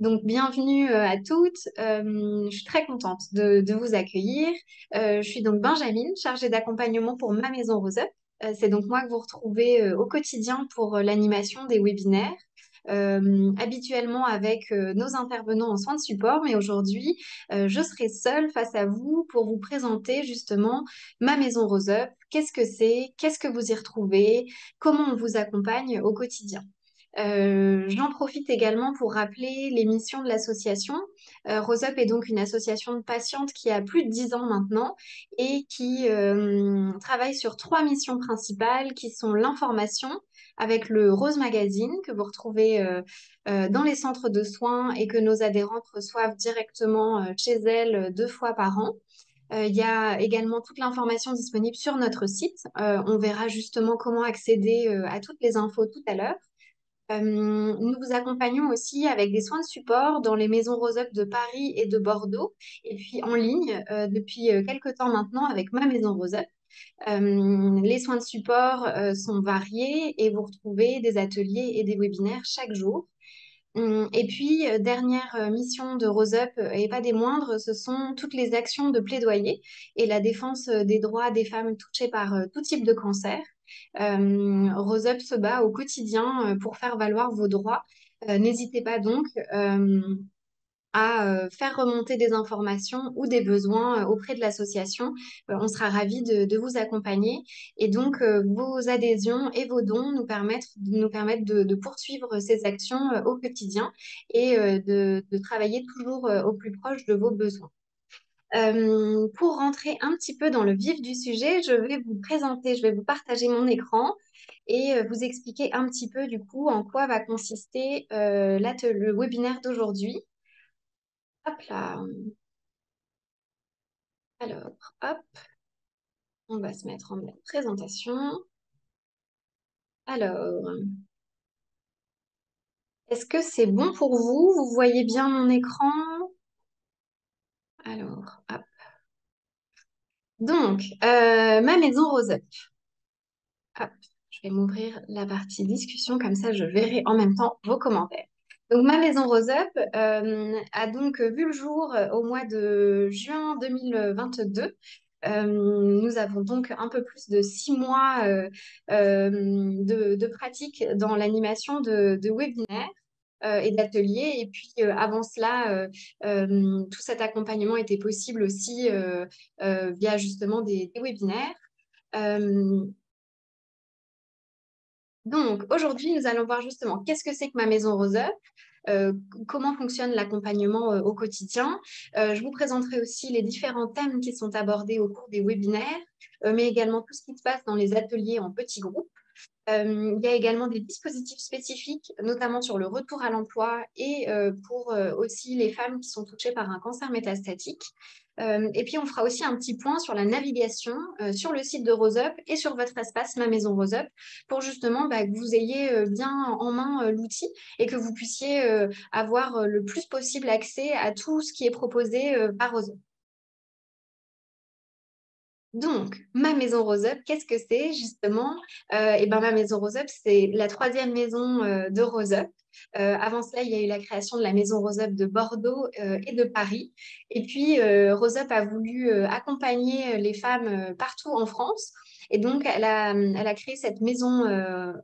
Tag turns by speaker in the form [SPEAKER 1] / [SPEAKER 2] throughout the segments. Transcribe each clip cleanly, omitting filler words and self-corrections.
[SPEAKER 1] Donc, bienvenue à toutes. Je suis très contente de vous accueillir. Je suis donc Benjamin, chargée d'accompagnement pour Ma Maison Rose Up. C'est donc moi que vous retrouvez au quotidien pour l'animation des webinaires, habituellement avec nos intervenants en soins de support. Mais aujourd'hui, je serai seule face à vous pour vous présenter justement Ma Maison Rose Up. Qu'est-ce que c'est? Qu'est-ce que vous y retrouvez? Comment on vous accompagne au quotidien? J'en profite également pour rappeler les missions de l'association. Rose Up est donc une association de patientes qui a plus de 10 ans maintenant et qui travaille sur trois missions principales qui sont l'information avec le Rose Magazine que vous retrouvez dans les centres de soins et que nos adhérentes reçoivent directement chez elles 2 fois par an. Il y a également toute l'information disponible sur notre site. On verra justement comment accéder à toutes les infos tout à l'heure. Nous vous accompagnons aussi avec des soins de support dans les maisons Rose Up de Paris et de Bordeaux, et puis en ligne depuis quelques temps maintenant avec Ma Maison Rose Up. Les soins de support sont variés et vous retrouvez des ateliers et des webinaires chaque jour. Et puis, dernière mission de Rose Up, et pas des moindres, ce sont toutes les actions de plaidoyer et la défense des droits des femmes touchées par tout type de cancer. Rose Up se bat au quotidien pour faire valoir vos droits. N'hésitez pas donc à faire remonter des informations ou des besoins auprès de l'association. On sera ravis de vous accompagner. Et donc, vos adhésions et vos dons nous permettent de poursuivre ces actions au quotidien et de travailler toujours au plus proche de vos besoins. Pour rentrer un petit peu dans le vif du sujet, je vais vous présenter, je vais vous partager mon écran et vous expliquer un petit peu du coup en quoi va consister le webinaire d'aujourd'hui. Hop là. Alors, hop, on va se mettre en mode présentation. Alors, est-ce que c'est bon pour vous? Vous voyez bien mon écran? Alors, hop. Donc, Ma Maison Rose Up. Hop, je vais m'ouvrir la partie discussion, comme ça je verrai en même temps vos commentaires. Donc, Ma Maison Rose Up a donc vu le jour au mois de juin 2022. Nous avons donc un peu plus de 6 mois de pratique dans l'animation de webinaires et d'ateliers. Et puis avant cela, tout cet accompagnement était possible aussi via justement des webinaires. Euh, donc, aujourd'hui, nous allons voir justement qu'est-ce que c'est que Ma Maison Rose Up, comment fonctionne l'accompagnement au quotidien. Je vous présenterai aussi les différents thèmes qui sont abordés au cours des webinaires, mais également tout ce qui se passe dans les ateliers en petits groupes. Il y a également des dispositifs spécifiques, notamment sur le retour à l'emploi et pour aussi les femmes qui sont touchées par un cancer métastatique. Et puis, on fera aussi un petit point sur la navigation sur le site de Rose Up et sur votre espace Ma Maison Rose Up pour justement que vous ayez bien en main l'outil et que vous puissiez avoir le plus possible accès à tout ce qui est proposé par Rose Up. Donc, Ma Maison Rose Up, qu'est-ce que c'est justement? Ma Maison Rose Up, c'est la troisième maison de Rose Up. Avant cela, il y a eu la création de la Maison Rose Up de Bordeaux et de Paris. Et puis, Rose Up a voulu accompagner les femmes partout en France. Et donc, elle a créé cette maison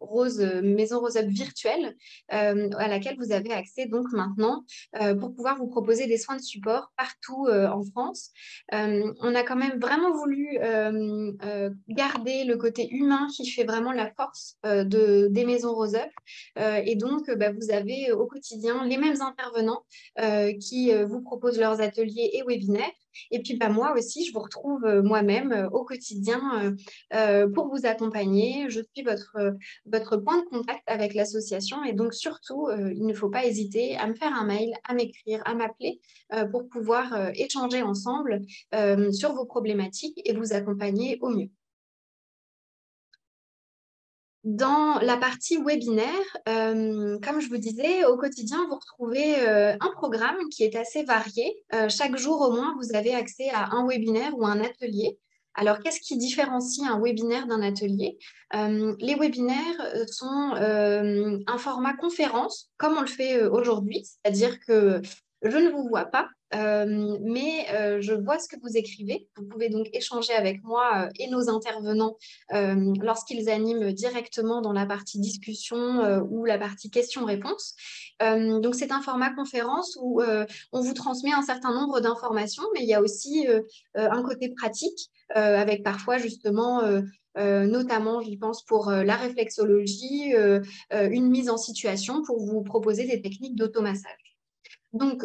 [SPEAKER 1] Rose Up virtuelle à laquelle vous avez accès donc maintenant pour pouvoir vous proposer des soins de support partout en France. On a quand même vraiment voulu garder le côté humain qui fait vraiment la force des maisons Rose Up. Et donc, vous avez au quotidien les mêmes intervenants qui vous proposent leurs ateliers et webinaires. Et puis, moi aussi, je vous retrouve moi-même au quotidien pour vous accompagner. Je suis votre point de contact avec l'association. Et donc, surtout, il ne faut pas hésiter à me faire un mail, à m'écrire, à m'appeler pour pouvoir échanger ensemble sur vos problématiques et vous accompagner au mieux. Dans la partie webinaire, comme je vous disais, au quotidien, vous retrouvez un programme qui est assez varié. Chaque jour au moins, vous avez accès à un webinaire ou un atelier. Alors, qu'est-ce qui différencie un webinaire d'un atelier? Les webinaires sont un format conférence, comme on le fait aujourd'hui, c'est-à-dire que je ne vous vois pas, mais je vois ce que vous écrivez. Vous pouvez donc échanger avec moi et nos intervenants lorsqu'ils animent directement dans la partie discussion ou la partie questions-réponses. Donc, c'est un format conférence où on vous transmet un certain nombre d'informations, mais il y a aussi un côté pratique avec parfois justement, notamment, j'y pense pour la réflexologie, une mise en situation pour vous proposer des techniques d'automassage. Donc,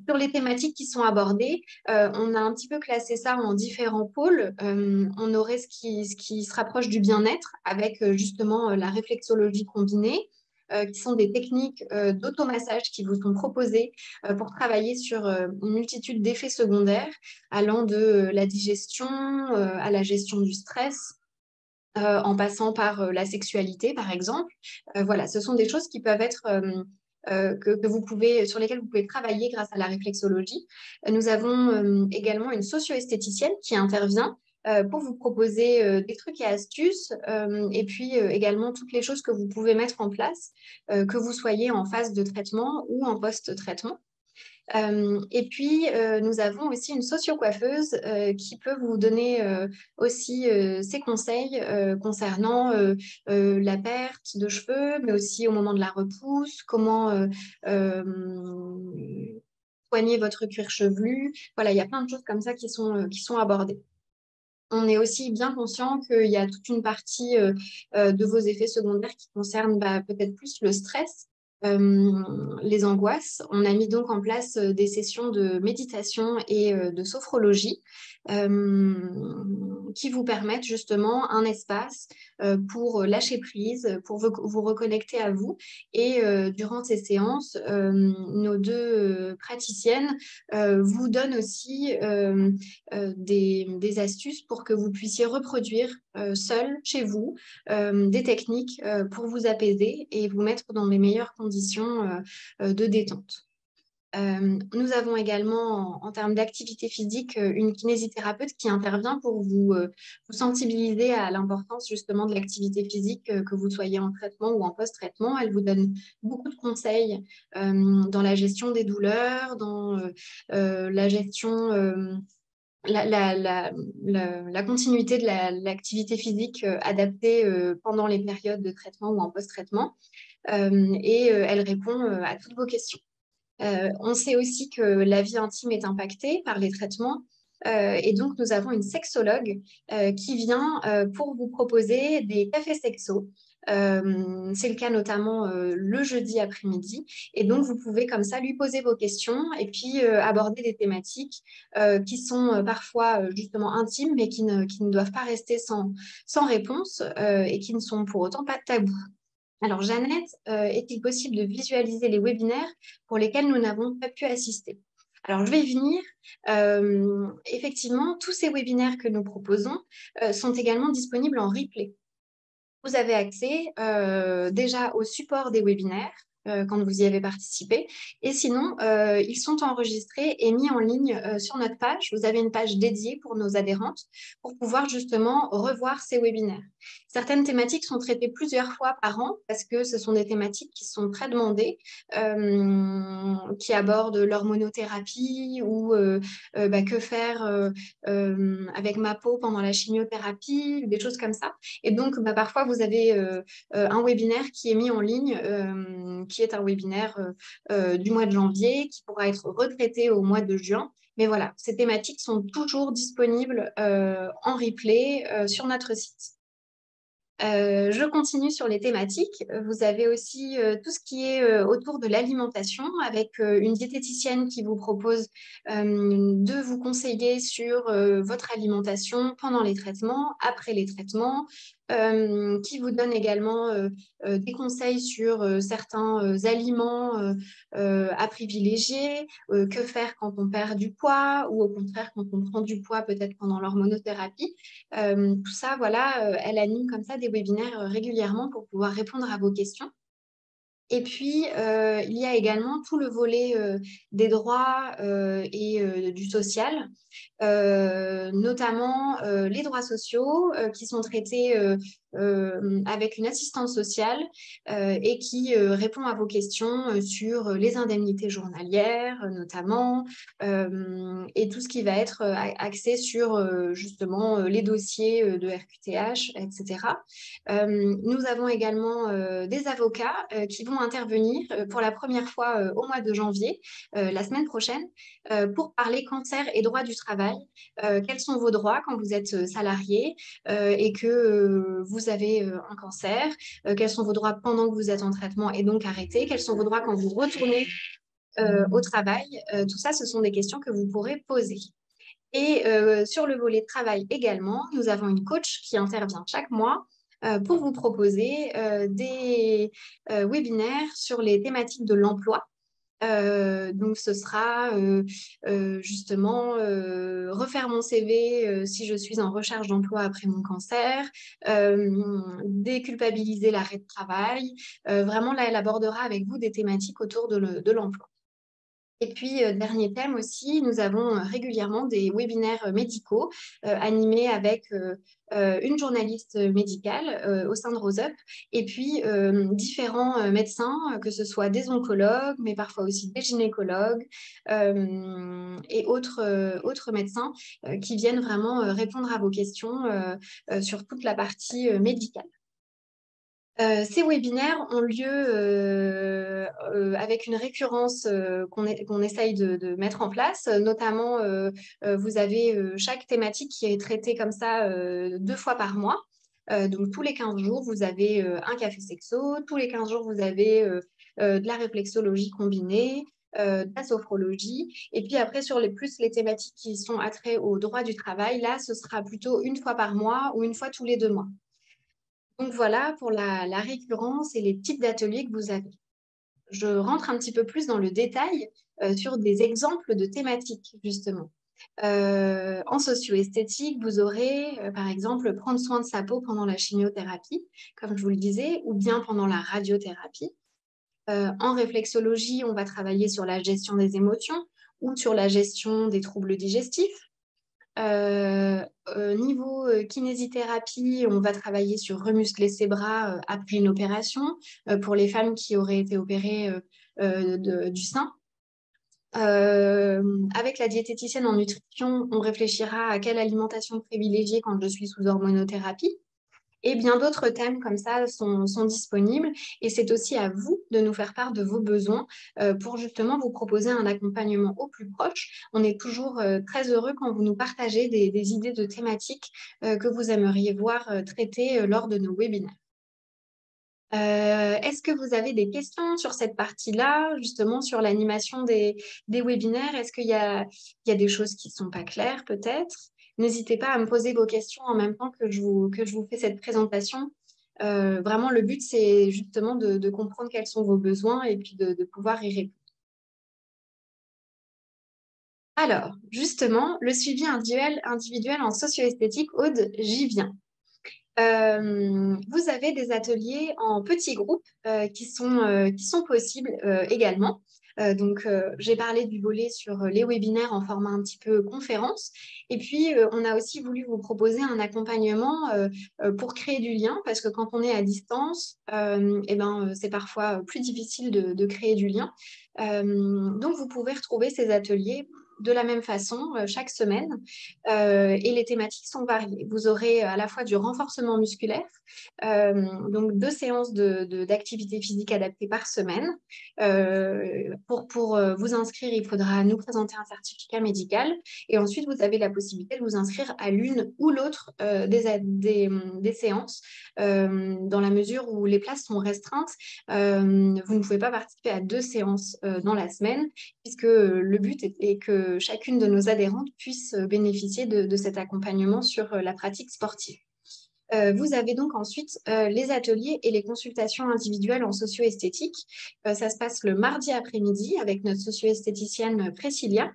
[SPEAKER 1] sur les thématiques qui sont abordées, on a un petit peu classé ça en différents pôles. On aurait ce qui se rapproche du bien-être avec justement la réflexologie combinée, qui sont des techniques d'automassage qui vous sont proposées pour travailler sur une multitude d'effets secondaires allant de la digestion à la gestion du stress. En passant par la sexualité, par exemple. Voilà, ce sont des choses qui peuvent être que vous pouvez, sur lesquelles vous pouvez travailler grâce à la réflexologie. Nous avons également une socio-esthéticienne qui intervient pour vous proposer des trucs et astuces et puis également toutes les choses que vous pouvez mettre en place, que vous soyez en phase de traitement ou en post-traitement. Et puis, nous avons aussi une socio-coiffeuse qui peut vous donner aussi ses conseils concernant la perte de cheveux, mais aussi au moment de la repousse, comment euh, soigner votre cuir chevelu. Voilà, il y a plein de choses comme ça qui sont abordées. On est aussi bien conscient qu'il y a toute une partie de vos effets secondaires qui concernent bah, peut-être plus le stress, les angoisses. On a mis donc en place des sessions de méditation et de sophrologie qui vous permettent justement un espace pour lâcher prise, pour vous reconnecter à vous. Et durant ces séances, nos deux praticiennes vous donnent aussi des astuces pour que vous puissiez reproduire seul chez vous des techniques pour vous apaiser et vous mettre dans les meilleures conditions de détente. Nous avons également, en termes d'activité physique, une kinésithérapeute qui intervient pour vous sensibiliser à l'importance justement de l'activité physique, que vous soyez en traitement ou en post-traitement. Elle vous donne beaucoup de conseils dans la gestion des douleurs, dans la gestion la continuité de l'activité physique adaptée pendant les périodes de traitement ou en post-traitement. Et elle répond à toutes vos questions. On sait aussi que la vie intime est impactée par les traitements. Et donc, nous avons une sexologue qui vient pour vous proposer des cafés sexo. C'est le cas notamment le jeudi après-midi. Et donc, vous pouvez comme ça lui poser vos questions et puis aborder des thématiques qui sont parfois justement intimes, mais qui ne doivent pas rester sans réponse et qui ne sont pour autant pas tabous. Alors, Jeannette, est-il possible de visualiser les webinaires pour lesquels nous n'avons pas pu assister? Alors, je vais y venir. Effectivement, tous ces webinaires que nous proposons sont également disponibles en replay. Vous avez accès déjà au support des webinaires quand vous y avez participé. Et sinon, ils sont enregistrés et mis en ligne sur notre page. Vous avez une page dédiée pour nos adhérentes pour pouvoir justement revoir ces webinaires. Certaines thématiques sont traitées plusieurs fois par an parce que ce sont des thématiques qui sont très demandées, qui abordent l'hormonothérapie ou bah, que faire avec ma peau pendant la chimiothérapie, des choses comme ça. Et donc, bah, parfois, vous avez un webinaire qui est mis en ligne, qui est un webinaire du mois de janvier, qui pourra être retraité au mois de juin. Mais voilà, ces thématiques sont toujours disponibles en replay sur notre site. Je continue sur les thématiques. Vous avez aussi tout ce qui est autour de l'alimentation avec une diététicienne qui vous propose de vous conseiller sur votre alimentation pendant les traitements, après les traitements, qui vous donne également des conseils sur certains aliments à privilégier, que faire quand on perd du poids ou au contraire quand on prend du poids peut-être pendant l'hormonothérapie. Tout ça, voilà, elle anime comme ça des webinaires régulièrement pour pouvoir répondre à vos questions. Et puis, il y a également tout le volet des droits et du social, notamment les droits sociaux qui sont traités avec une assistante sociale et qui répond à vos questions sur les indemnités journalières, notamment, et tout ce qui va être axé sur justement les dossiers de RQTH, etc. Nous avons également des avocats qui vont intervenir pour la première fois au mois de janvier, la semaine prochaine, pour parler cancer et droit du travail. Quels sont vos droits quand vous êtes salarié et que vous avez un cancer? Quels sont vos droits pendant que vous êtes en traitement et donc arrêté? Quels sont vos droits quand vous retournez au travail? Tout ça, ce sont des questions que vous pourrez poser. Et sur le volet de travail également, nous avons une coach qui intervient chaque mois pour vous proposer des webinaires sur les thématiques de l'emploi. Donc, ce sera justement refaire mon CV si je suis en recherche d'emploi après mon cancer, déculpabiliser l'arrêt de travail. Vraiment, là, elle abordera avec vous des thématiques autour de l'emploi. Et puis, dernier thème aussi, nous avons régulièrement des webinaires médicaux animés avec une journaliste médicale au sein de RoseUp et puis différents médecins, que ce soit des oncologues, mais parfois aussi des gynécologues et autres médecins qui viennent vraiment répondre à vos questions sur toute la partie médicale. Ces webinaires ont lieu avec une récurrence qu'on essaye de mettre en place. Notamment, vous avez chaque thématique qui est traitée comme ça 2 fois par mois. Donc, tous les 15 jours, vous avez un café sexo. Tous les 15 jours, vous avez de la réflexologie combinée, de la sophrologie. Et puis après, sur les thématiques qui sont attraits au droit du travail, là, ce sera plutôt 1 fois par mois ou 1 fois tous les 2 mois. Donc voilà pour la récurrence et les types d'ateliers que vous avez. Je rentre un petit peu plus dans le détail sur des exemples de thématiques, justement. En socio-esthétique, vous aurez, par exemple, prendre soin de sa peau pendant la chimiothérapie, comme je vous le disais, ou bien pendant la radiothérapie. En réflexologie, on va travailler sur la gestion des émotions ou sur la gestion des troubles digestifs. Niveau kinésithérapie, on va travailler sur remuscler ses bras après une opération pour les femmes qui auraient été opérées du sein. Avec la diététicienne en nutrition, on réfléchira à quelle alimentation privilégier quand je suis sous hormonothérapie. Et bien d'autres thèmes comme ça sont disponibles. Et c'est aussi à vous de nous faire part de vos besoins pour justement vous proposer un accompagnement au plus proche. On est toujours très heureux quand vous nous partagez des idées de thématiques que vous aimeriez voir traitées lors de nos webinaires. Est-ce que vous avez des questions sur cette partie-là, justement sur l'animation des webinaires? Est-ce qu'il y a des choses qui ne sont pas claires peut-être? N'hésitez pas à me poser vos questions en même temps que je vous fais cette présentation. Vraiment, le but, c'est justement de comprendre quels sont vos besoins et puis de pouvoir y répondre. Alors, justement, le suivi individuel en socio-esthétique, Aude, j'y viens. Vous avez des ateliers en petits groupes qui sont possibles également. Donc, j'ai parlé du volet sur les webinaires en format un petit peu conférence. Et puis, on a aussi voulu vous proposer un accompagnement pour créer du lien, parce que quand on est à distance, eh ben, c'est parfois plus difficile de créer du lien. Donc, vous pouvez retrouver ces ateliers de la même façon chaque semaine et les thématiques sont variées. Vous aurez à la fois du renforcement musculaire, donc 2 séances d'activité physique adaptée par semaine. Pour vous inscrire, il faudra nous présenter un certificat médical et ensuite vous avez la possibilité de vous inscrire à l'une ou l'autre des séances dans la mesure où les places sont restreintes. Vous ne pouvez pas participer à 2 séances dans la semaine puisque le but est que chacune de nos adhérentes puisse bénéficier de cet accompagnement sur la pratique sportive. Vous avez donc ensuite les ateliers et les consultations individuelles en socio-esthétique. Ça se passe le mardi après-midi avec notre socio-esthéticienne Priscilla.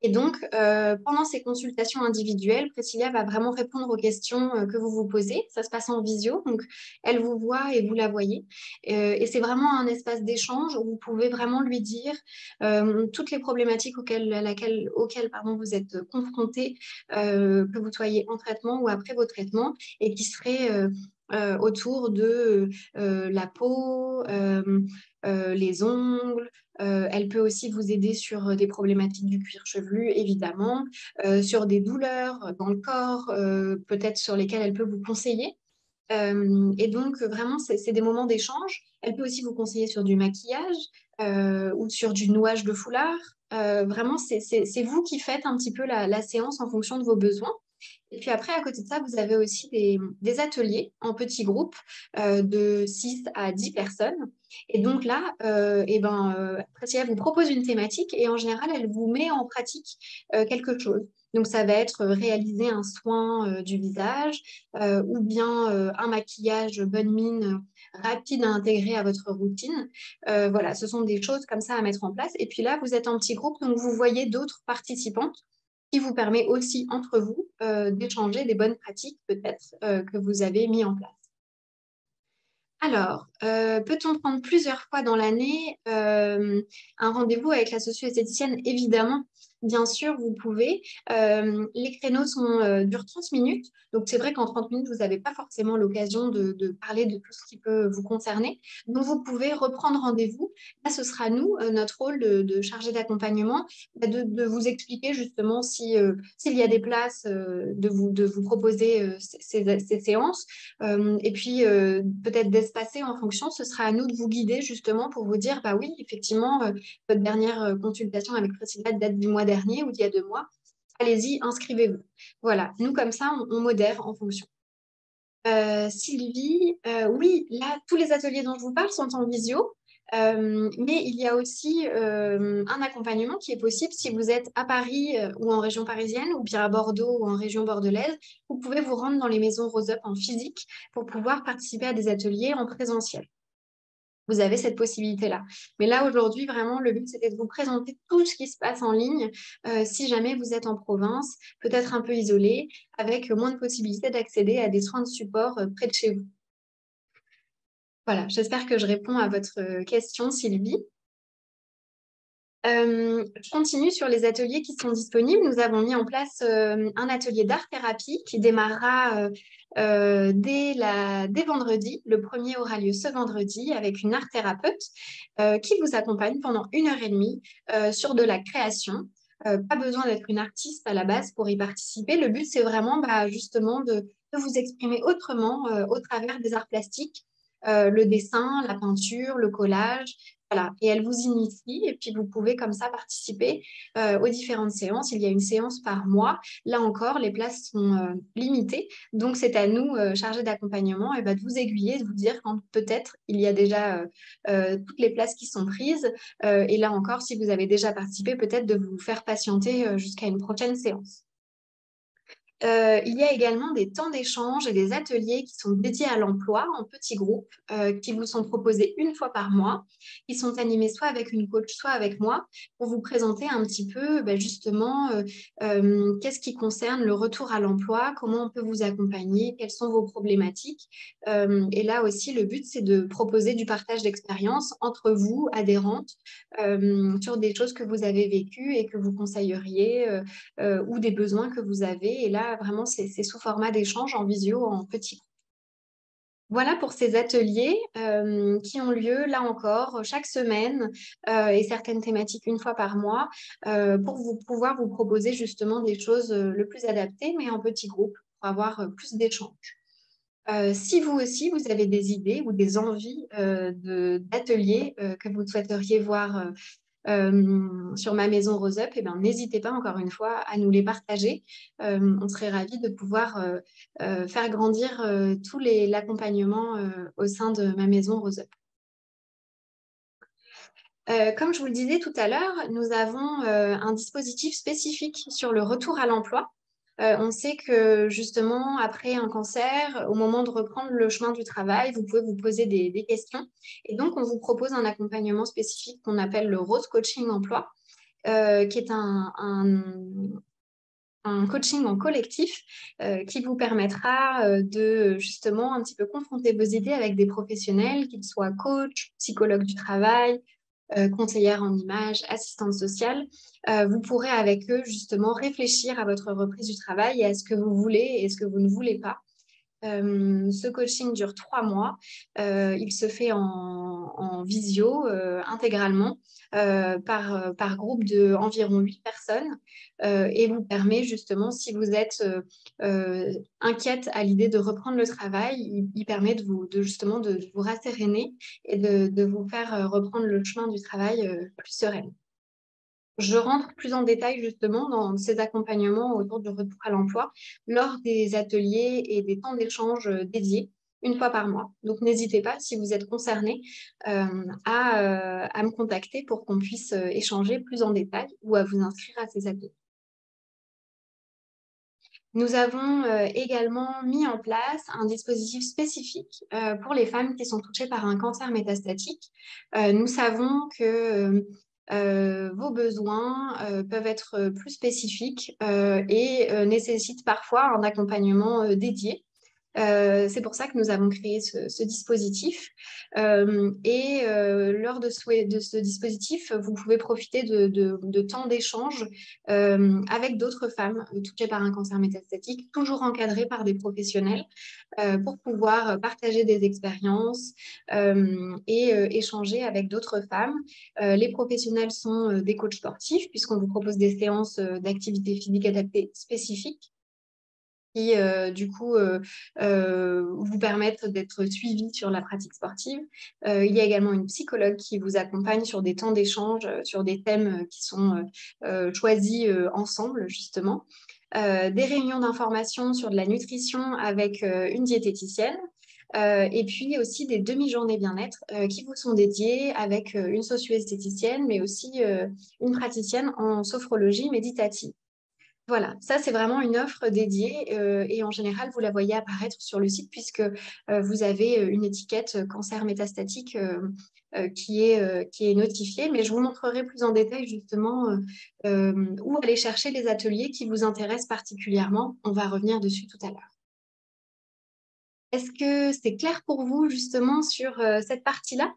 [SPEAKER 1] Et donc, pendant ces consultations individuelles, Priscilla va vraiment répondre aux questions que vous vous posez. Ça se passe en visio, donc elle vous voit et vous la voyez. Et c'est vraiment un espace d'échange où vous pouvez vraiment lui dire toutes les problématiques auxquelles pardon, vous êtes confrontés, que vous soyez en traitement ou après vos traitements, et qui seraient autour de la peau, les ongles. Elle peut aussi vous aider sur des problématiques du cuir chevelu, évidemment, sur des douleurs dans le corps, peut-être sur lesquelles elle peut vous conseiller. Et donc, vraiment, c'est des moments d'échange. Elle peut aussi vous conseiller sur du maquillage ou sur du nouage de foulard. Vraiment, c'est vous qui faites un petit peu la séance en fonction de vos besoins. Et puis après, à côté de ça, vous avez aussi des ateliers en petits groupes de 6 à 10 personnes. Et donc là, Priscilla vous propose une thématique et en général, elle vous met en pratique quelque chose. Donc ça va être réaliser un soin du visage ou bien un maquillage bonne mine rapide à intégrer à votre routine. Voilà, ce sont des choses comme ça à mettre en place. Et puis là, vous êtes en petit groupe, donc vous voyez d'autres participantes qui vous permet aussi entre vous d'échanger des bonnes pratiques peut-être que vous avez mis en place. Alors, peut-on prendre plusieurs fois dans l'année un rendez-vous avec la socio-esthéticienne? Évidemment, bien sûr, vous pouvez. Les créneaux durent 30 minutes. Donc, c'est vrai qu'en 30 minutes, vous n'avez pas forcément l'occasion de parler de tout ce qui peut vous concerner. Donc, vous pouvez reprendre rendez-vous. Là, ce sera nous, notre rôle de chargé d'accompagnement, de vous expliquer justement s'il y a des places, de vous proposer ces séances. Et puis, peut-être d'espacer en fonction, ce sera à nous de vous guider justement pour vous dire, bah oui, effectivement, votre dernière consultation avec Priscilla date du mois dernier ou d'il y a 2 mois. Allez-y, inscrivez-vous. Voilà, nous comme ça, on modère en fonction. Sylvie, oui, là, tous les ateliers dont je vous parle sont en visio, mais il y a aussi un accompagnement qui est possible si vous êtes à Paris ou en région parisienne, ou bien à Bordeaux ou en région bordelaise. Vous pouvez vous rendre dans les maisons Rose Up en physique pour pouvoir participer à des ateliers en présentiel. Vous avez cette possibilité-là. Mais là, aujourd'hui, vraiment, le but, c'était de vous présenter tout ce qui se passe en ligne, si jamais vous êtes en province, peut-être un peu isolé, avec moins de possibilités d'accéder à des soins de support près de chez vous. Voilà, j'espère que je réponds à votre question, Sylvie. Je continue sur les ateliers qui sont disponibles. Nous avons mis en place un atelier d'art-thérapie qui démarrera dès vendredi. Le premier aura lieu ce vendredi avec une art-thérapeute qui vous accompagne pendant 1 heure et demie sur de la création. Pas besoin d'être une artiste à la base pour y participer. Le but, c'est vraiment justement de vous exprimer autrement au travers des arts plastiques, le dessin, la peinture, le collage. Voilà. Et elle vous initie et puis vous pouvez comme ça participer aux différentes séances. Il y a une séance par mois. Là encore, les places sont limitées. Donc, c'est à nous, chargés d'accompagnement, de vous aiguiller, de vous dire quand peut-être il y a déjà toutes les places qui sont prises. Et là encore, si vous avez déjà participé, peut-être de vous faire patienter jusqu'à une prochaine séance. Il y a également des temps d'échange et des ateliers qui sont dédiés à l'emploi en petits groupes qui vous sont proposés une fois par mois. Ils sont animés soit avec une coach, soit avec moi pour vous présenter un petit peu justement qu'est-ce qui concerne le retour à l'emploi, comment on peut vous accompagner, quelles sont vos problématiques. Et là aussi, le but, c'est de proposer du partage d'expérience entre vous, adhérentes, sur des choses que vous avez vécues et que vous conseilleriez ou des besoins que vous avez. Et là, vraiment, c'est sous format d'échange en visio, en petit groupe. Voilà pour ces ateliers qui ont lieu, là encore, chaque semaine et certaines thématiques une fois par mois pour pouvoir vous proposer justement des choses le plus adaptées, mais en petit groupe, pour avoir plus d'échanges. Si vous aussi, vous avez des idées ou des envies d'ateliers que vous souhaiteriez voir sur ma maison Rose Up, n'hésitez pas encore une fois à nous les partager. On serait ravis de pouvoir faire grandir l'accompagnement au sein de ma maison Rose Up. Comme je vous le disais tout à l'heure, nous avons un dispositif spécifique sur le retour à l'emploi. On sait que justement, après un cancer, au moment de reprendre le chemin du travail, vous pouvez vous poser des questions. Et donc, on vous propose un accompagnement spécifique qu'on appelle le Rose Coaching Emploi. qui est un coaching en collectif qui vous permettra de justement un petit peu confronter vos idées avec des professionnels, qu'ils soient coach, psychologue du travail, conseillère en images, assistante sociale. Vous pourrez avec eux justement réfléchir à votre reprise du travail et à ce que vous voulez et ce que vous ne voulez pas. Ce coaching dure 3 mois. Il se fait en visio intégralement par groupe de environ 8 personnes et vous permet justement, si vous êtes inquiète à l'idée de reprendre le travail, il permet justement de vous rasséréner et de vous faire reprendre le chemin du travail plus serein. Je rentre plus en détail justement dans ces accompagnements autour du retour à l'emploi lors des ateliers et des temps d'échange dédiés une fois par mois. Donc n'hésitez pas, si vous êtes concerné, à me contacter pour qu'on puisse échanger plus en détail ou à vous inscrire à ces ateliers. Nous avons également mis en place un dispositif spécifique pour les femmes qui sont touchées par un cancer métastatique. Nous savons que vos besoins peuvent être plus spécifiques et nécessitent parfois un accompagnement dédié. C'est pour ça que nous avons créé ce dispositif. Lors de ce dispositif, vous pouvez profiter de temps d'échange avec d'autres femmes touchées par un cancer métastatique, toujours encadrées par des professionnels, pour pouvoir partager des expériences et échanger avec d'autres femmes. Les professionnels sont des coachs sportifs, puisqu'on vous propose des séances d'activité physique adaptée spécifiques qui du coup vous permettent d'être suivis sur la pratique sportive. Il y a également une psychologue qui vous accompagne sur des temps d'échange, sur des thèmes qui sont choisis ensemble justement. Des réunions d'information sur de la nutrition avec une diététicienne. Et puis aussi des demi-journées bien-être qui vous sont dédiées avec une socio-esthéticienne, mais aussi une praticienne en sophrologie méditative. Voilà, ça c'est vraiment une offre dédiée et en général vous la voyez apparaître sur le site puisque vous avez une étiquette cancer métastatique qui est notifiée, mais je vous montrerai plus en détail justement où aller chercher les ateliers qui vous intéressent particulièrement. On va revenir dessus tout à l'heure. Est-ce que c'est clair pour vous justement sur cette partie-là?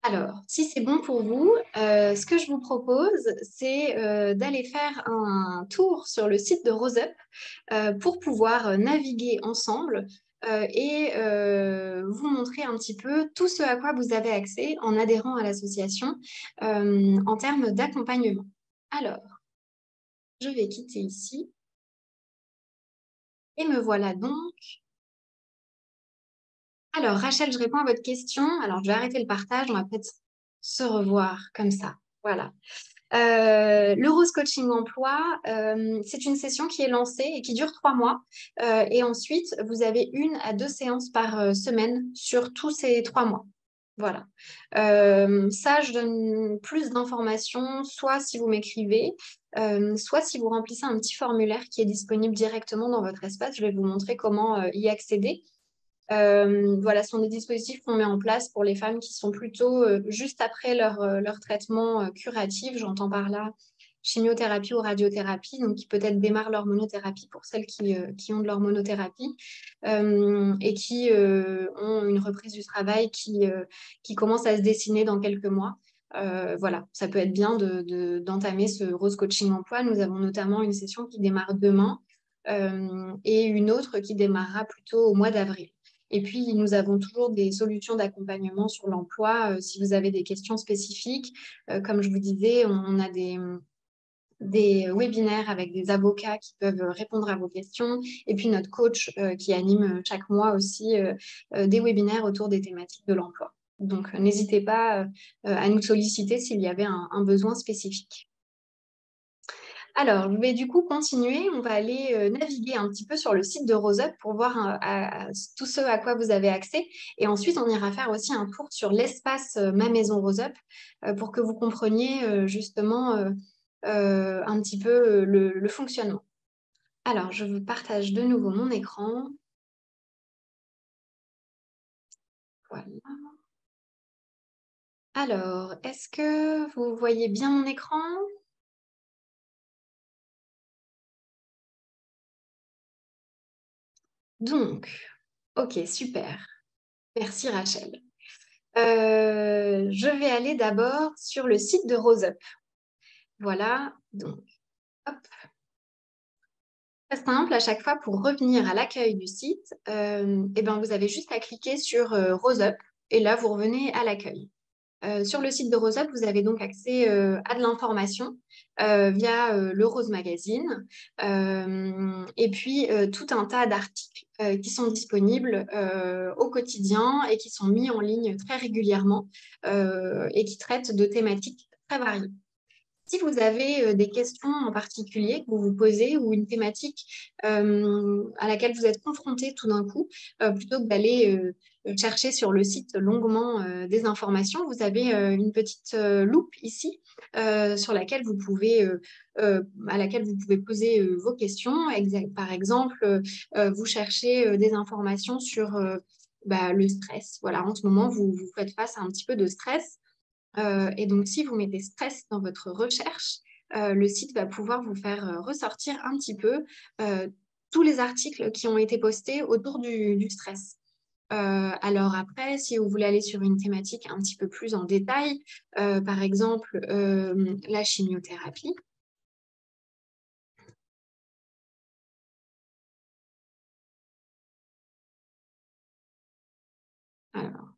[SPEAKER 1] Alors, si c'est bon pour vous, ce que je vous propose, c'est d'aller faire un tour sur le site de RoseUp pour pouvoir naviguer ensemble et vous montrer un petit peu tout ce à quoi vous avez accès en adhérant à l'association en termes d'accompagnement. Alors, je vais quitter ici et me voilà donc. Alors, Rachel, je réponds à votre question. Alors, je vais arrêter le partage. On va peut-être se revoir comme ça. Voilà. Le Rose Coaching Emploi, c'est une session qui est lancée et qui dure 3 mois. Et ensuite, vous avez 1 à 2 séances par semaine sur tous ces 3 mois. Voilà. Ça, je donne plus d'informations, soit si vous m'écrivez, soit si vous remplissez un petit formulaire qui est disponible directement dans votre espace. Je vais vous montrer comment y accéder. Voilà, ce sont des dispositifs qu'on met en place pour les femmes qui sont plutôt juste après leur traitement curatif. J'entends par là chimiothérapie ou radiothérapie, donc qui peut-être démarrent l'hormonothérapie pour celles qui ont de l'hormonothérapie et qui ont une reprise du travail qui commence à se dessiner dans quelques mois. Voilà, ça peut être bien d'entamer ce Rose Coaching Emploi. Nous avons notamment une session qui démarre demain et une autre qui démarrera plutôt au mois d'avril. Et puis, nous avons toujours des solutions d'accompagnement sur l'emploi. Si vous avez des questions spécifiques, comme je vous disais, on a des webinaires avec des avocats qui peuvent répondre à vos questions. Et puis, notre coach qui anime chaque mois aussi des webinaires autour des thématiques de l'emploi. Donc, n'hésitez pas à nous solliciter s'il y avait un besoin spécifique. Alors, je vais du coup continuer. On va aller naviguer un petit peu sur le site de RoseUp pour voir tout ce à quoi vous avez accès. Et ensuite, on ira faire aussi un tour sur l'espace Ma Maison RoseUp pour que vous compreniez justement un petit peu le fonctionnement. Alors, je vous partage de nouveau mon écran. Voilà. Alors, est-ce que vous voyez bien mon écran? Donc, ok, super. Merci Rachel. Je vais aller d'abord sur le site de RoseUp. Voilà, donc, hop, très simple, à chaque fois pour revenir à l'accueil du site, eh ben, vous avez juste à cliquer sur RoseUp et là, vous revenez à l'accueil. Sur le site de RoseUp, vous avez donc accès à de l'information via le Rose Magazine et puis tout un tas d'articles qui sont disponibles au quotidien et qui sont mis en ligne très régulièrement et qui traitent de thématiques très variées. Si vous avez des questions en particulier que vous vous posez ou une thématique à laquelle vous êtes confronté tout d'un coup, plutôt que d'aller chercher sur le site longuement des informations, vous avez une petite loupe ici sur laquelle vous pouvez, à laquelle vous pouvez poser vos questions. Par exemple, vous cherchez des informations sur le stress. Voilà, en ce moment, vous faites face à un petit peu de stress. Et donc, si vous mettez stress dans votre recherche, le site va pouvoir vous faire ressortir un petit peu euh, tous les articles qui ont été postés autour du stress. Alors après, si vous voulez aller sur une thématique un petit peu plus en détail, par exemple la chimiothérapie. Alors,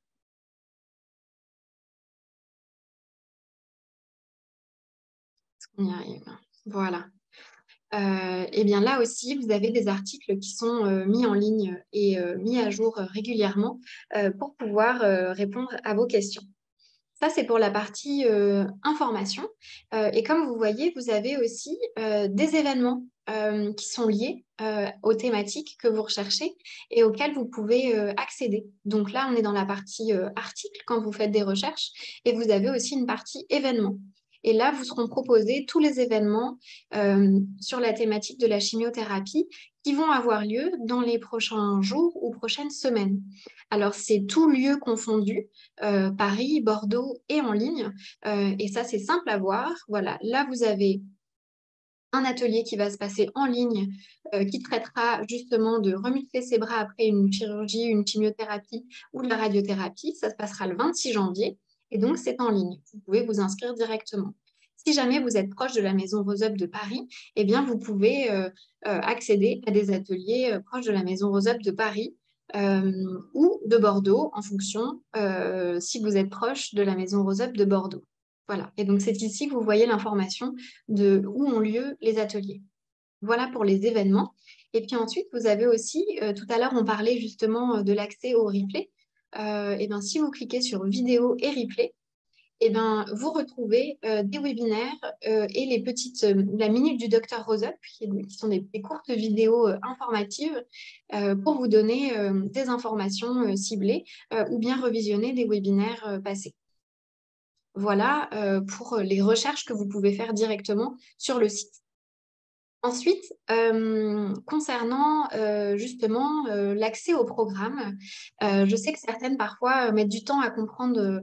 [SPEAKER 1] on y arrive. Voilà. Et bien là aussi, vous avez des articles qui sont mis en ligne et mis à jour régulièrement pour pouvoir répondre à vos questions. Ça, c'est pour la partie information. Et comme vous voyez, vous avez aussi des événements qui sont liés aux thématiques que vous recherchez et auxquels vous pouvez accéder. Donc là, on est dans la partie articles quand vous faites des recherches et vous avez aussi une partie événements. Et là, vous seront proposés tous les événements sur la thématique de la chimiothérapie qui vont avoir lieu dans les prochains jours ou prochaines semaines. Alors, c'est tout lieu confondu, Paris, Bordeaux et en ligne. Et ça, c'est simple à voir. Voilà, là, vous avez un atelier qui va se passer en ligne qui traitera justement de remuscler ses bras après une chirurgie, une chimiothérapie ou de la radiothérapie. Ça se passera le 26 janvier et donc c'est en ligne. Vous pouvez vous inscrire directement. Si jamais vous êtes proche de la maison Roseup de Paris, eh bien vous pouvez accéder à des ateliers proches de la maison Roseup de Paris ou de Bordeaux en fonction si vous êtes proche de la maison Roseup de Bordeaux. Voilà. Et donc c'est ici que vous voyez l'information de où ont lieu les ateliers. Voilà pour les événements. Et puis ensuite, vous avez aussi, tout à l'heure, on parlait justement de l'accès au replay. Et bien, si vous cliquez sur vidéo et replay, et ben, vous retrouvez des webinaires et la minute du docteur Roseup, qui sont des courtes vidéos informatives pour vous donner des informations ciblées ou bien revisionner des webinaires passés. Voilà pour les recherches que vous pouvez faire directement sur le site. Ensuite, concernant justement l'accès au programme, je sais que certaines parfois mettent du temps à comprendre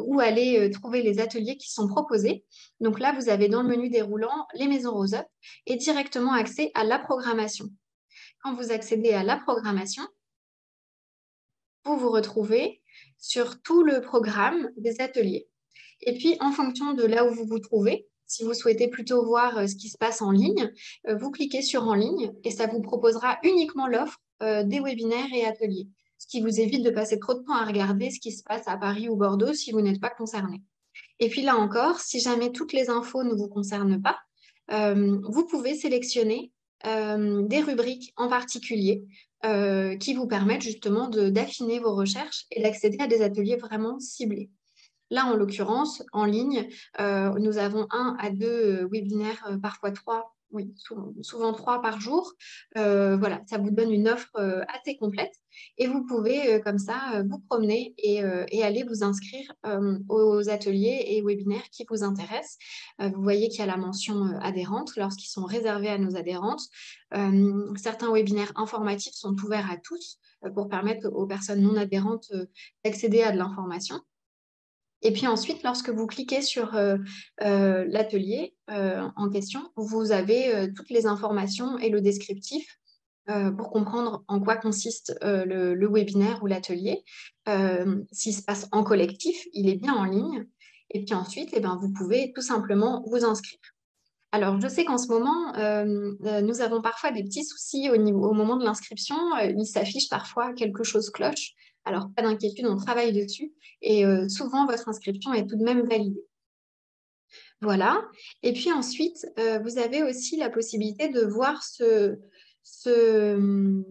[SPEAKER 1] où aller trouver les ateliers qui sont proposés. Donc là, vous avez dans le menu déroulant les maisons Roseup et directement accès à la programmation. Quand vous accédez à la programmation, vous vous retrouvez sur tout le programme des ateliers. Et puis, en fonction de là où vous vous trouvez, si vous souhaitez plutôt voir ce qui se passe en ligne, vous cliquez sur en ligne et ça vous proposera uniquement l'offre des webinaires et ateliers, ce qui vous évite de passer trop de temps à regarder ce qui se passe à Paris ou Bordeaux si vous n'êtes pas concerné. Et puis là encore, si jamais toutes les infos ne vous concernent pas, vous pouvez sélectionner des rubriques en particulier qui vous permettent justement d'affiner vos recherches et d'accéder à des ateliers vraiment ciblés. Là, en l'occurrence, en ligne, nous avons un à deux webinaires, parfois trois, oui, souvent trois par jour. Voilà, ça vous donne une offre assez complète et vous pouvez comme ça vous promener et aller vous inscrire aux ateliers et webinaires qui vous intéressent. Vous voyez qu'il y a la mention adhérente lorsqu'ils sont réservés à nos adhérentes. Certains webinaires informatifs sont ouverts à tous pour permettre aux personnes non adhérentes d'accéder à de l'information. Et puis ensuite, lorsque vous cliquez sur l'atelier en question, vous avez toutes les informations et le descriptif pour comprendre en quoi consiste le webinaire ou l'atelier. S'il se passe en collectif, il est bien en ligne. Et puis ensuite, eh ben, vous pouvez tout simplement vous inscrire. Alors, je sais qu'en ce moment, nous avons parfois des petits soucis au moment de l'inscription. Il s'affiche parfois quelque chose cloche. Alors, pas d'inquiétude, on travaille dessus. Et souvent, votre inscription est tout de même validée. Voilà. Et puis ensuite, vous avez aussi la possibilité de voir ce, hum,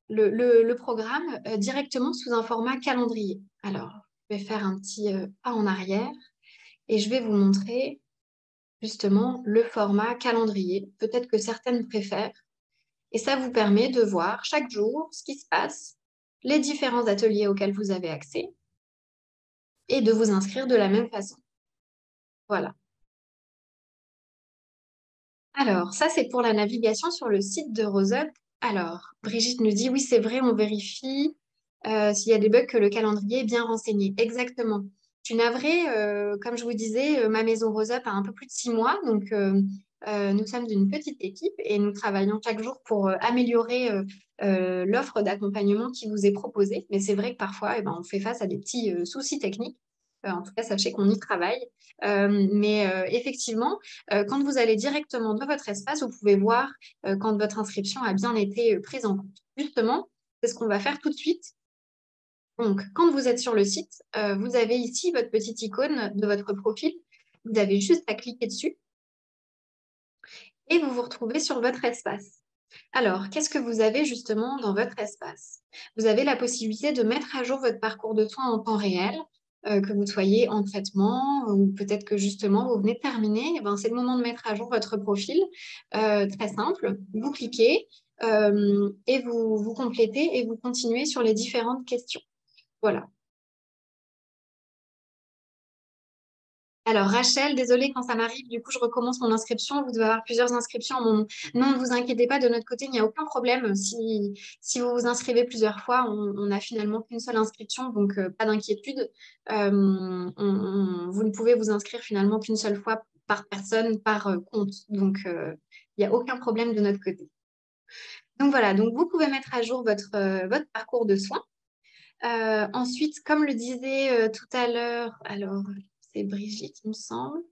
[SPEAKER 1] le programme directement sous un format calendrier. Alors, je vais faire un petit pas en arrière et je vais vous montrer justement le format calendrier. Peut-être que certaines préfèrent. Et ça vous permet de voir chaque jour ce qui se passe, les différents ateliers auxquels vous avez accès et de vous inscrire de la même façon. Voilà. Alors, ça, c'est pour la navigation sur le site de RoseUp. Alors, Brigitte nous dit, oui, c'est vrai, on vérifie s'il y a des bugs que le calendrier est bien renseigné. Exactement. Je suis navrée, comme je vous disais, ma maison RoseUp a un peu plus de 6 mois, donc nous sommes une petite équipe et nous travaillons chaque jour pour améliorer l'offre d'accompagnement qui vous est proposée. Mais c'est vrai que parfois, eh ben, on fait face à des petits soucis techniques. En tout cas, sachez qu'on y travaille. Mais effectivement, quand vous allez directement dans votre espace, vous pouvez voir quand votre inscription a bien été prise en compte. Justement, c'est ce qu'on va faire tout de suite. Donc, quand vous êtes sur le site, vous avez ici votre petite icône de votre profil. Vous avez juste à cliquer dessus et vous vous retrouvez sur votre espace. Alors, qu'est-ce que vous avez justement dans votre espace? Vous avez la possibilité de mettre à jour votre parcours de soins en temps réel, que vous soyez en traitement ou peut-être que justement vous venez de terminer. Eh ben, c'est le moment de mettre à jour votre profil. Très simple. Vous cliquez et vous complétez et vous continuez sur les différentes questions. Voilà. Alors, Rachel, désolée quand ça m'arrive, du coup, je recommence mon inscription. Vous devez avoir plusieurs inscriptions. Non, ne vous inquiétez pas, de notre côté, il n'y a aucun problème. Si vous vous inscrivez plusieurs fois, on n'a finalement qu'une seule inscription, donc pas d'inquiétude. Vous ne pouvez vous inscrire finalement qu'une seule fois par personne, par compte. Donc, il n'y a aucun problème de notre côté. Donc voilà, donc vous pouvez mettre à jour votre parcours de soins. Ensuite, comme le disait tout à l'heure, alors c'est Brigitte, il me semble.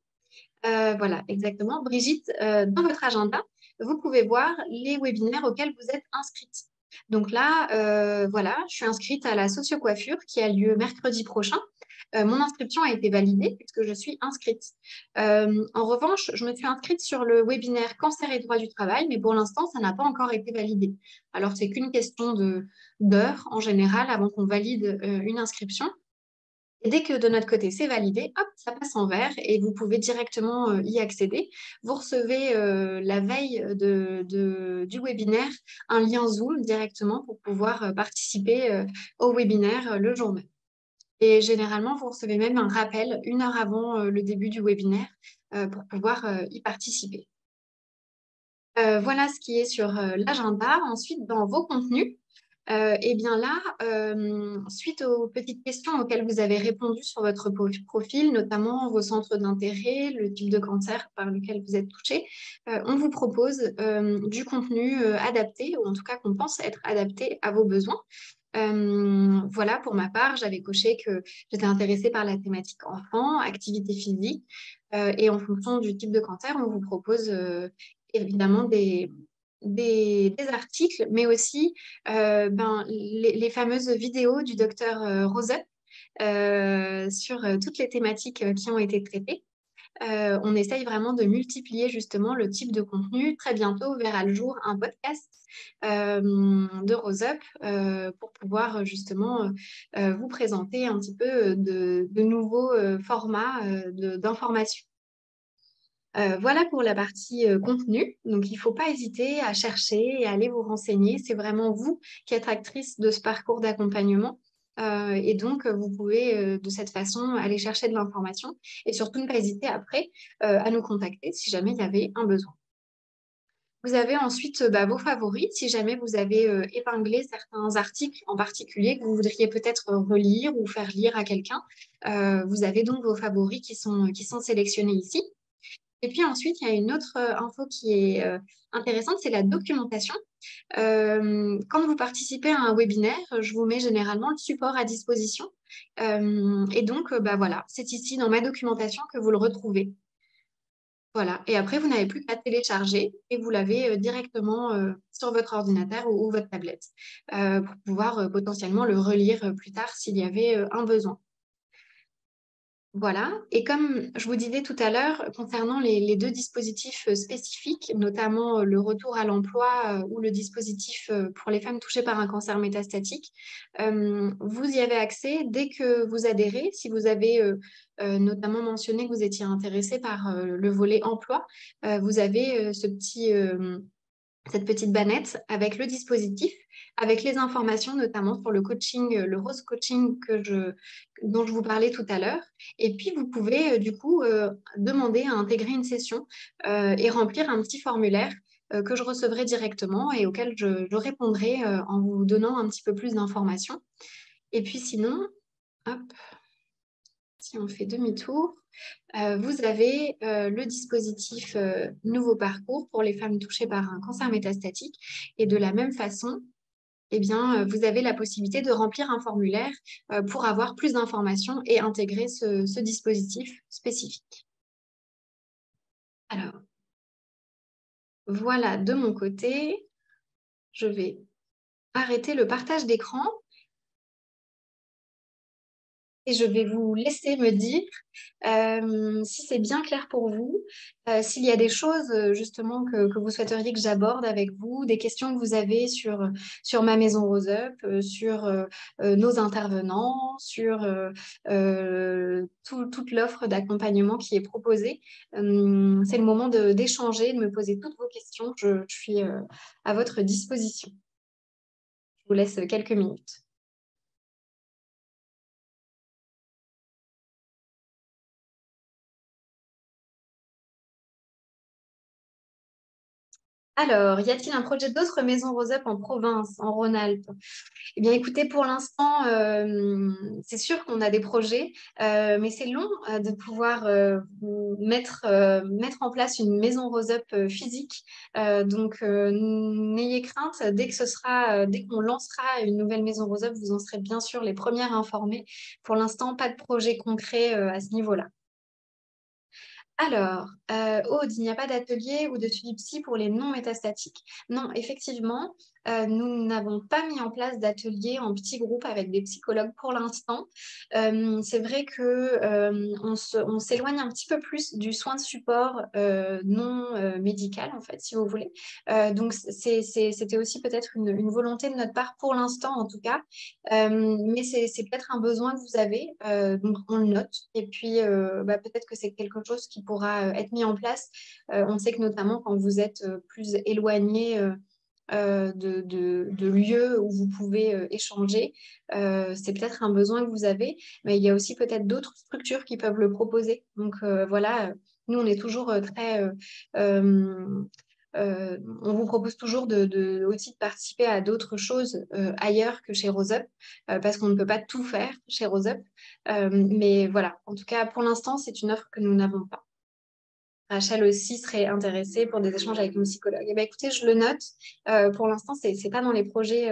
[SPEAKER 1] Voilà, exactement. Brigitte, dans votre agenda, vous pouvez voir les webinaires auxquels vous êtes inscrite. Donc là, voilà, je suis inscrite à la socio-coiffure qui a lieu mercredi prochain. Mon inscription a été validée puisque je suis inscrite. En revanche, je me suis inscrite sur le webinaire Cancer et droit du travail, mais pour l'instant, ça n'a pas encore été validé. Alors, c'est qu'une question d'heures en général avant qu'on valide une inscription. Et dès que de notre côté, c'est validé, hop, ça passe en vert et vous pouvez directement y accéder. Vous recevez la veille du webinaire un lien Zoom directement pour pouvoir participer au webinaire le jour même. Et généralement, vous recevez même un rappel 1 heure avant le début du webinaire pour pouvoir y participer. Voilà ce qui est sur l'agenda. Ensuite, dans vos contenus, eh bien là, suite aux petites questions auxquelles vous avez répondu sur votre profil, notamment vos centres d'intérêt, le type de cancer par lequel vous êtes touché, on vous propose du contenu adapté, ou en tout cas qu'on pense être adapté à vos besoins. Voilà, pour ma part, j'avais coché que j'étais intéressée par la thématique enfant, activité physique, et en fonction du type de cancer, on vous propose évidemment des articles, mais aussi les fameuses vidéos du docteur Roseup sur toutes les thématiques qui ont été traitées. On essaye vraiment de multiplier justement le type de contenu. Très bientôt verra le jour un podcast de RoseUp pour pouvoir justement vous présenter un petit peu de nouveaux formats d'information. Voilà pour la partie contenu. Donc, il ne faut pas hésiter à chercher et à aller vous renseigner. C'est vraiment vous qui êtes actrice de ce parcours d'accompagnement. Et donc, vous pouvez de cette façon aller chercher de l'information et surtout ne pas hésiter après à nous contacter si jamais il y avait un besoin. Vous avez ensuite vos favoris, si jamais vous avez épinglé certains articles en particulier que vous voudriez peut-être relire ou faire lire à quelqu'un. Vous avez donc vos favoris qui sont sélectionnés ici. Et puis ensuite, il y a une autre info qui est intéressante, c'est la documentation. Quand vous participez à un webinaire, je vous mets généralement le support à disposition. Et donc, voilà, c'est ici dans ma documentation que vous le retrouvez. Voilà. Et après, vous n'avez plus qu'à télécharger et vous l'avez directement sur votre ordinateur ou votre tablette pour pouvoir potentiellement le relire plus tard s'il y avait un besoin. Voilà. Et comme je vous disais tout à l'heure, concernant les deux dispositifs spécifiques, notamment le retour à l'emploi ou le dispositif pour les femmes touchées par un cancer métastatique, vous y avez accès dès que vous adhérez. Si vous avez notamment mentionné que vous étiez intéressé par le volet emploi, vous avez cette petite bannette avec le dispositif, avec les informations notamment sur le coaching, le rose coaching dont je vous parlais tout à l'heure. Et puis, vous pouvez du coup demander à intégrer une session et remplir un petit formulaire que je recevrai directement et auquel je répondrai en vous donnant un petit peu plus d'informations. Et puis sinon, hop, si on fait demi-tour, vous avez le dispositif Nouveau Parcours pour les femmes touchées par un cancer métastatique. Et de la même façon, eh bien, vous avez la possibilité de remplir un formulaire pour avoir plus d'informations et intégrer ce dispositif spécifique. Alors, voilà, de mon côté, je vais arrêter le partage d'écran. Et je vais vous laisser me dire si c'est bien clair pour vous, s'il y a des choses justement que vous souhaiteriez que j'aborde avec vous, des questions que vous avez sur ma maison Rose Up, sur nos intervenants, sur toute l'offre d'accompagnement qui est proposée. C'est le moment d'échanger, de me poser toutes vos questions. Je suis à votre disposition. Je vous laisse quelques minutes. Alors, y a-t-il un projet d'autres maisons Rose Up en province, en Rhône-Alpes? Eh bien, écoutez, pour l'instant, c'est sûr qu'on a des projets, mais c'est long de pouvoir mettre en place une maison Rose Up physique. Donc, n'ayez crainte, dès qu'on lancera une nouvelle maison Rose Up, vous en serez bien sûr les premières informées. Pour l'instant, pas de projet concret à ce niveau-là. Alors, Aude, il n'y a pas d'atelier ou de suivi psy pour les non métastatiques. Non, effectivement, nous n'avons pas mis en place d'atelier en petits groupes avec des psychologues pour l'instant. C'est vrai que on s'éloigne un petit peu plus du soin de support non médical, en fait, si vous voulez. Donc, c'était aussi peut-être une volonté de notre part pour l'instant, en tout cas. Mais c'est peut-être un besoin que vous avez, donc on le note. Et puis peut-être que c'est quelque chose qui pourra être mis en place. On sait que notamment quand vous êtes plus éloigné de lieux où vous pouvez échanger, c'est peut-être un besoin que vous avez, mais il y a aussi peut-être d'autres structures qui peuvent le proposer. Donc voilà, nous on est toujours très on vous propose toujours aussi de participer à d'autres choses ailleurs que chez Rose Up, parce qu'on ne peut pas tout faire chez Rose Up. Mais voilà, en tout cas, pour l'instant, c'est une offre que nous n'avons pas. Rachel aussi serait intéressée pour des échanges avec une psychologue. Eh bien, écoutez, je le note. Pour l'instant, c'est pas dans les projets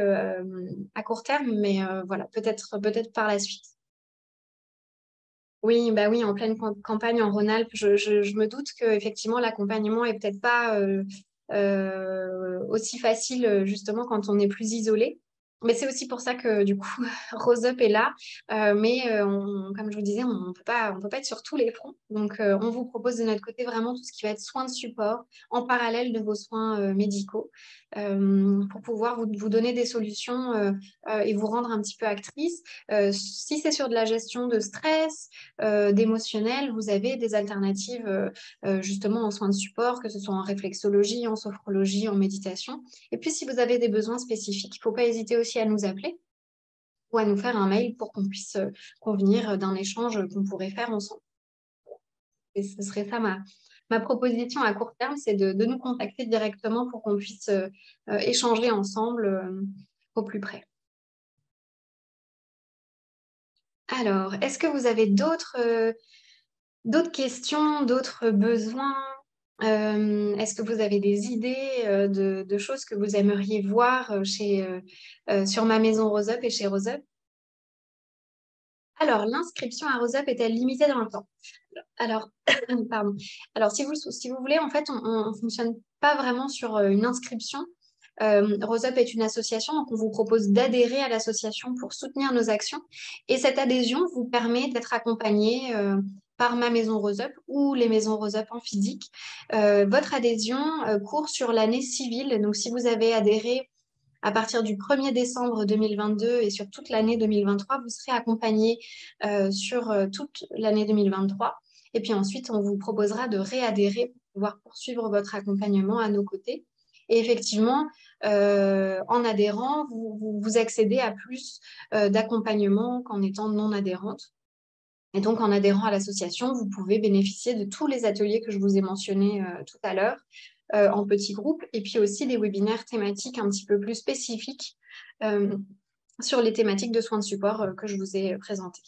[SPEAKER 1] à court terme, mais voilà, peut-être par la suite. Oui, bah oui, en pleine campagne en Rhône-Alpes, je me doute que effectivement l'accompagnement est peut-être pas aussi facile justement quand on est plus isolé. Mais c'est aussi pour ça que du coup Rose Up est là. Mais comme je vous disais, on peut pas être sur tous les fronts. Donc on vous propose de notre côté vraiment tout ce qui va être soins de support en parallèle de vos soins médicaux pour pouvoir vous donner des solutions et vous rendre un petit peu actrice. Si c'est sur de la gestion de stress, d'émotionnel, vous avez des alternatives justement en soins de support, que ce soit en réflexologie, en sophrologie, en méditation. Et puis si vous avez des besoins spécifiques, il ne faut pas hésiter aussi à nous appeler ou à nous faire un mail pour qu'on puisse convenir d'un échange qu'on pourrait faire ensemble. Et ce serait ça ma proposition à court terme, c'est de nous contacter directement pour qu'on puisse échanger ensemble au plus près. Alors, est-ce que vous avez d'autres questions, d'autres besoins? Est-ce que vous avez des idées de choses que vous aimeriez voir sur ma maison Rose Up et chez Rose Up? Alors, l'inscription à Rose Up est-elle limitée dans le temps? Alors, pardon. Alors, si vous voulez, en fait, on ne fonctionne pas vraiment sur une inscription. Rose Up est une association, donc on vous propose d'adhérer à l'association pour soutenir nos actions. Et cette adhésion vous permet d'être accompagné par ma maison Rose Up ou les maisons Rose Up en physique. Votre adhésion court sur l'année civile. Donc, si vous avez adhéré à partir du 1er décembre 2022 et sur toute l'année 2023, vous serez accompagné sur toute l'année 2023. Et puis ensuite, on vous proposera de réadhérer pour pouvoir poursuivre votre accompagnement à nos côtés. Et effectivement, en adhérant, vous accédez à plus d'accompagnement qu'en étant non adhérente. Et donc, en adhérant à l'association, vous pouvez bénéficier de tous les ateliers que je vous ai mentionnés tout à l'heure en petits groupes et puis aussi des webinaires thématiques un petit peu plus spécifiques euh, sur les thématiques de soins de support que je vous ai présentées.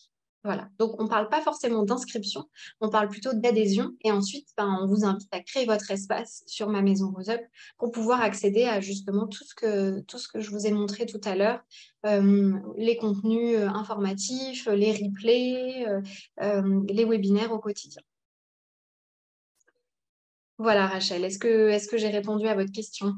[SPEAKER 1] Voilà. Donc, on ne parle pas forcément d'inscription, on parle plutôt d'adhésion. Et ensuite, on vous invite à créer votre espace sur ma maison Rose Up pour pouvoir accéder à justement tout ce que je vous ai montré tout à l'heure, les contenus informatifs, les replays, les webinaires au quotidien. Voilà, Rachel, est-ce que j'ai répondu à votre question?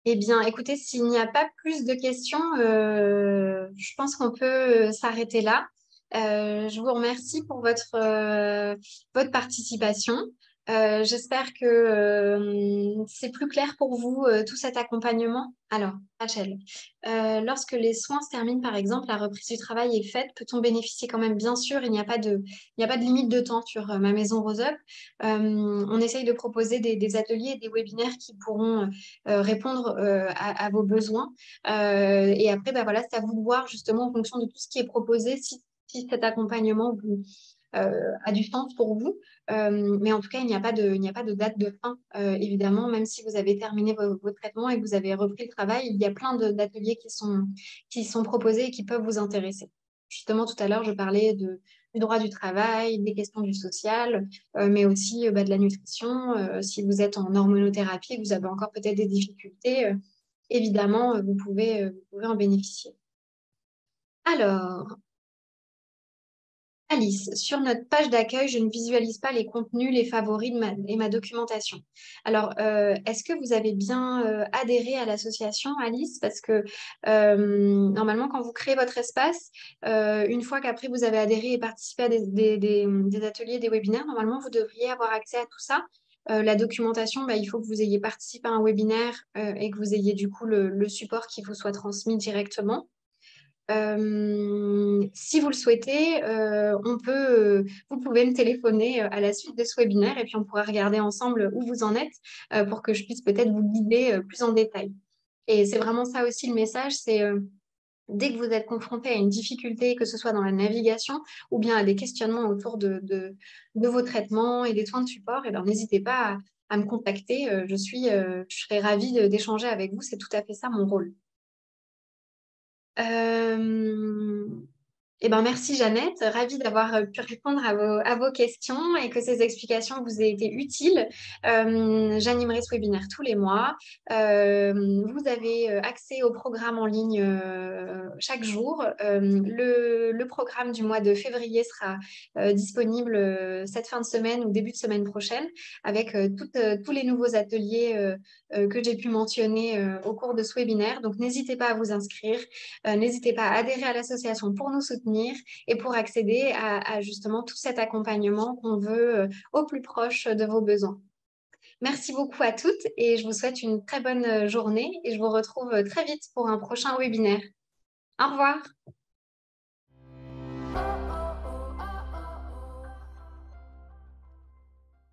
[SPEAKER 1] Eh bien, écoutez, s'il n'y a pas plus de questions, je pense qu'on peut s'arrêter là. Je vous remercie pour votre participation. J'espère que c'est plus clair pour vous tout cet accompagnement. Alors, Rachel, lorsque les soins se terminent, par exemple, la reprise du travail est faite, peut-on bénéficier quand même? Bien sûr, il n'y a pas de limite de temps sur ma maison Rose Up. On essaye de proposer des ateliers et des webinaires qui pourront répondre à vos besoins. Et après, bah, voilà, c'est à vous de voir justement en fonction de tout ce qui est proposé, si cet accompagnement a du sens pour vous. Mais en tout cas, il n'y a pas de date de fin, évidemment, même si vous avez terminé vos traitements et que vous avez repris le travail, il y a plein d'ateliers qui sont proposés et qui peuvent vous intéresser. Justement, tout à l'heure, je parlais du droit du travail, des questions du social, mais aussi de la nutrition. Si vous êtes en hormonothérapie et que vous avez encore peut-être des difficultés, évidemment, vous pouvez en bénéficier. Alors, Alice, sur notre page d'accueil, je ne visualise pas les contenus, les favoris et ma documentation. Alors, est-ce que vous avez bien adhéré à l'association, Alice? Parce que normalement, quand vous créez votre espace, une fois qu'après vous avez adhéré et participé à des ateliers, des webinaires, normalement, vous devriez avoir accès à tout ça. La documentation, il faut que vous ayez participé à un webinaire et que vous ayez du coup le support qui vous soit transmis directement. Si vous le souhaitez, vous pouvez me téléphoner à la suite de ce webinaire et puis on pourra regarder ensemble où vous en êtes pour que je puisse peut-être vous guider plus en détail. Et c'est vraiment ça aussi le message, c'est dès que vous êtes confronté à une difficulté, que ce soit dans la navigation ou bien à des questionnements autour de vos traitements et des soins de support, et ben, n'hésitez pas à me contacter. Je serai ravie d'échanger avec vous. C'est tout à fait ça mon rôle. Euh, Eh ben, merci Jeannette, ravie d'avoir pu répondre à vos questions et que ces explications vous aient été utiles. J'animerai ce webinaire tous les mois. Vous avez accès au programme en ligne chaque jour. Le programme du mois de février sera disponible cette fin de semaine ou début de semaine prochaine avec tous les nouveaux ateliers que j'ai pu mentionner au cours de ce webinaire. Donc, n'hésitez pas à vous inscrire. N'hésitez pas à adhérer à l'association pour nous soutenir et pour accéder à justement tout cet accompagnement qu'on veut au plus proche de vos besoins. Merci beaucoup à toutes et je vous souhaite une très bonne journée et je vous retrouve très vite pour un prochain webinaire. Au revoir.